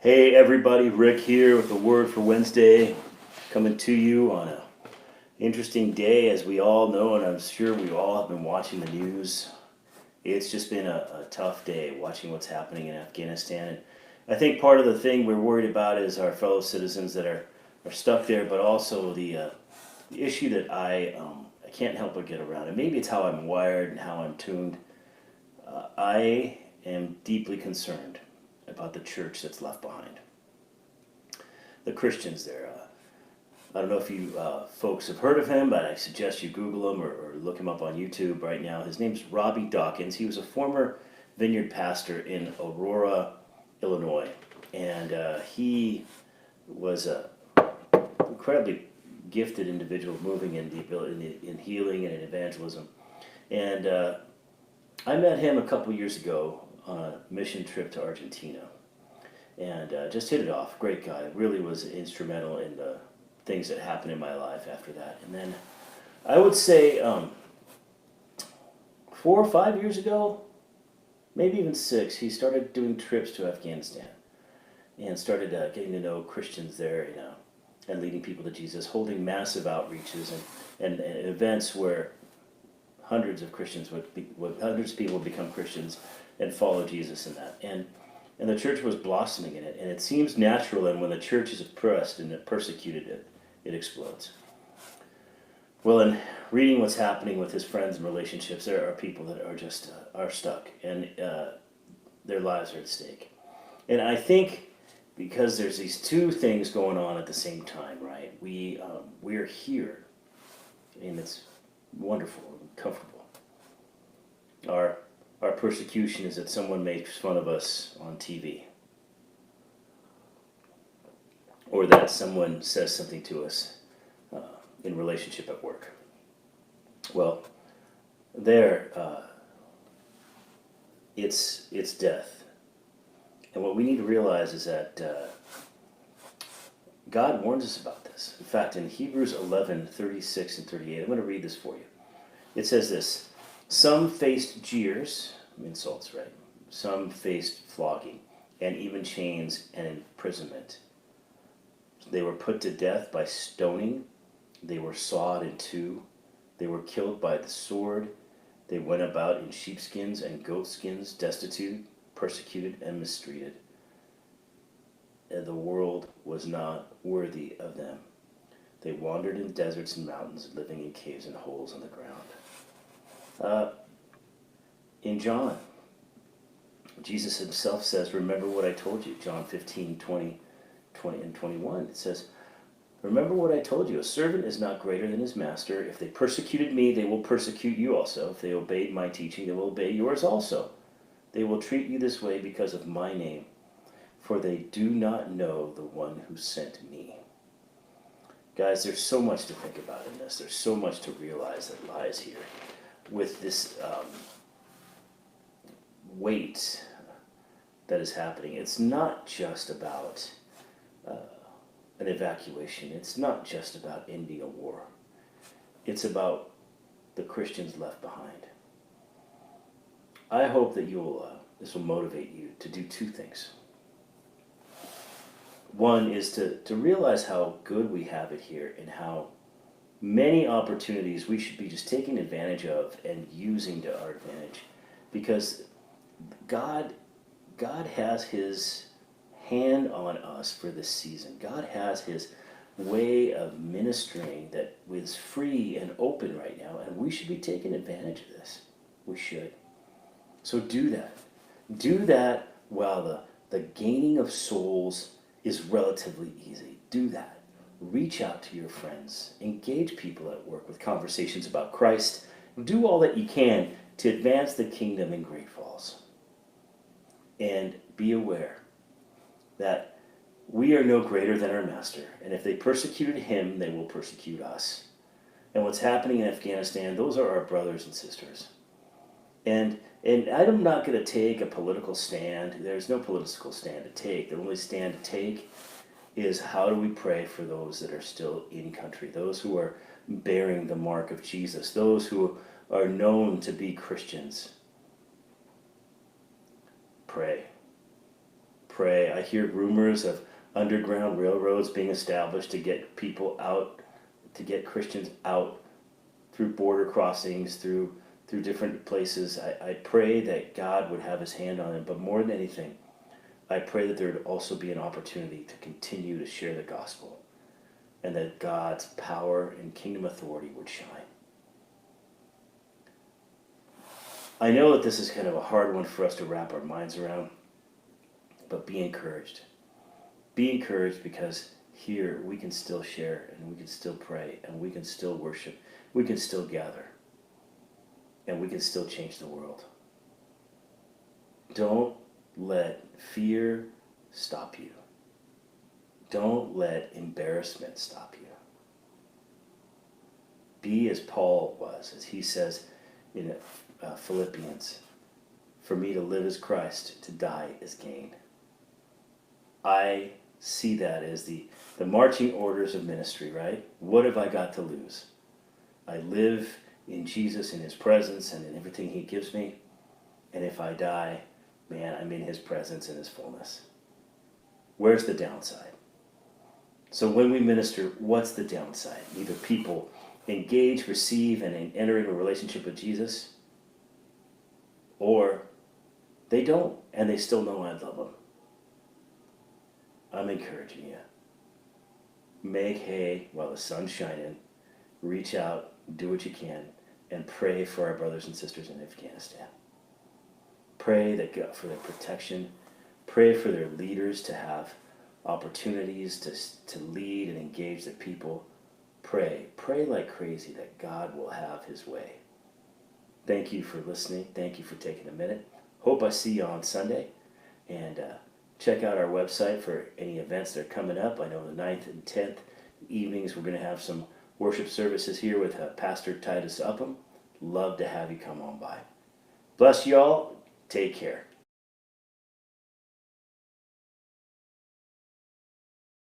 Hey everybody, Rick here with the Word for Wednesday, coming to you on a interesting day, as we all know, and I'm sure we all have been watching the news. It's just been a tough day watching what's happening in Afghanistan, and I think part of the thing we're worried about is our fellow citizens that are stuck there, but also the issue that I can't help but get around, and maybe it's how I'm wired and how I'm tuned. I am deeply concerned about the church that's left behind. The Christians there. I don't know if you folks have heard of him, but I suggest you Google him or look him up on YouTube right now. His name's Robbie Dawkins. He was a former vineyard pastor in Aurora, Illinois, and he was a incredibly gifted individual, moving in the ability in healing and in evangelism. And I met him a couple years ago on a mission trip to Argentina, and just hit it off. Great guy. Really was instrumental in the things that happened in my life after that. And then I would say 4 or 5 years ago, maybe even 6, he started doing trips to Afghanistan and started getting to know Christians there, and leading people to Jesus, holding massive outreaches and events where hundreds of hundreds of people would become Christians and follow Jesus in that. And the church was blossoming in it. And it seems natural, and when the church is oppressed and persecuted, it explodes. Well, in reading what's happening with his friends and relationships, there are people that are just are stuck, and their lives are at stake. And I think because there's these two things going on at the same time, right? We are here, and it's wonderful and comfortable. Our persecution is that someone makes fun of us on TV, or that someone says something to us in relationship at work. Well, it's death, and what we need to realize is that God warns us about this. In fact, in Hebrews 11:36 and 38, I'm going to read this for you. It says this: some faced jeers, insults, right? Some faced flogging, and even chains and imprisonment. They were put to death by stoning. They were sawed in two. They were killed by the sword. They went about in sheepskins and goatskins, destitute, persecuted, and mistreated. And the world was not worthy of them. They wandered in deserts and mountains, living in caves and holes in the ground. In John, Jesus himself says, remember what I told you. John 15:20 and 21. It says, remember what I told you. A servant is not greater than his master. If they persecuted me, they will persecute you also. If they obeyed my teaching, they will obey yours also. They will treat you this way because of my name, for they do not know the one who sent me. Guys, there's so much to think about in this. There's so much to realize that lies here with this weight that is happening. It's not just about an evacuation. It's not just about ending a war. It's about the Christians left behind. I hope that this will motivate you to do two things. One is to realize how good we have it here and how many opportunities we should be just taking advantage of and using to our advantage, because God has his hand on us for this season. God has his way of ministering that is free and open right now, and we should be taking advantage of this. We should. So do that. Do that while the gaining of souls is relatively easy. Do that. Reach out to your friends. Engage people at work with conversations about Christ. Do all that you can to advance the kingdom in Great Falls. And be aware that we are no greater than our master. And if they persecuted him, they will persecute us. And what's happening in Afghanistan, those are our brothers and sisters. And I'm not going to take a political stand. There's no political stand to take. The only stand to take is how do we pray for those that are still in country, those who are bearing the mark of Jesus, those who are known to be Christians. Pray. pray. I hear rumors of underground railroads being established to get people out, to get Christians out through border crossings, through different places. I pray that God would have his hand on it, but more than anything, I pray that there would also be an opportunity to continue to share the gospel and that God's power and kingdom authority would shine. I know that this is kind of a hard one for us to wrap our minds around, but be encouraged. Be encouraged because here we can still share and we can still pray and we can still worship. We can still gather and we can still change the world. Don't let fear stop you. Don't let embarrassment stop you. Be as Paul was, as he says in Philippians, for me to live is Christ, to die is gain. I see that as the marching orders of ministry, right? What have I got to lose? I live in Jesus, in his presence, and in everything he gives me. And if I die, man, I'm in his presence and his fullness. Where's the downside? So when we minister, what's the downside? Either people engage, receive, and enter into a relationship with Jesus, or they don't, and they still know I love them. I'm encouraging you. Make hay while the sun's shining. Reach out, do what you can, and pray for our brothers and sisters in Afghanistan. Pray that God for their protection. Pray for their leaders to have opportunities to lead and engage the people. Pray like crazy that God will have his way. Thank you for listening. Thank you for taking a minute. Hope I see you on Sunday. And check out our website for any events that are coming up. I know the 9th and 10th evenings we're going to have some worship services here with Pastor Titus Upham. Love to have you come on by. Bless you all. Take care.